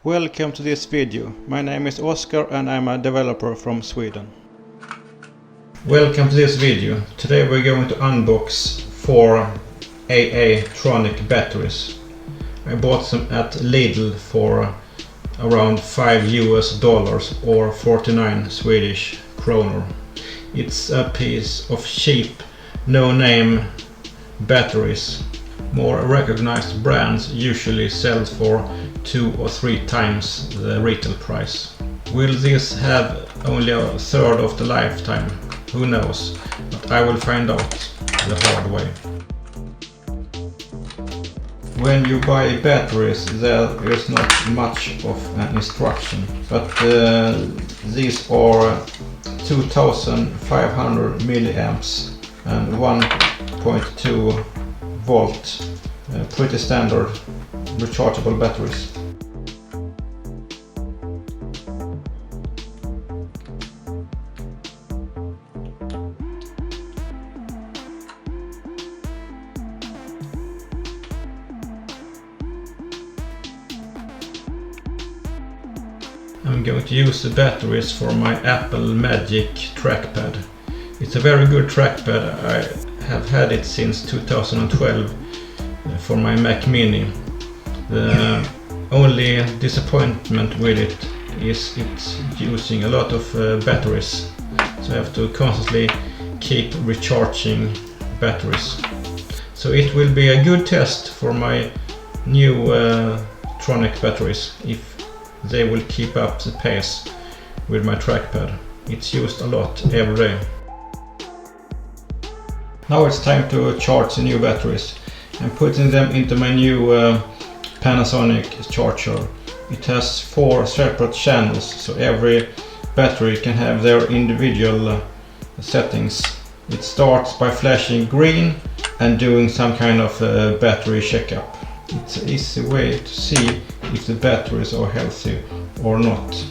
Welcome to this video. My name is Oscar and I'm a developer from Sweden. Welcome to this video. Today we're going to unbox 4 AA Tronic batteries. I bought them at Lidl for around $5 or 49 Swedish kronor. It's a piece of cheap, no-name batteries. More recognized brands usually sell for 2 or 3 times the retail price. Will this have only a third of the lifetime? Who knows? But I will find out the hard way. When you buy batteries, there is not much of an instruction, but these are 2500 milliamps and 1.2 volt, pretty standard rechargeable batteries. I'm going to use the batteries for my Apple Magic trackpad. It's a very good trackpad. I have had it since 2012 for my Mac Mini. The only disappointment with it is it's using a lot of batteries, so I have to constantly keep recharging batteries. So it will be a good test for my new Tronic batteries if they will keep up the pace with my trackpad. It's used a lot every day. Now it's time to charge the new batteries. I'm putting them into my new Panasonic charger. It has 4 separate channels, so every battery can have their individual settings. It starts by flashing green and doing some kind of battery checkup. It's an easy way to see if the batteries are healthy or not.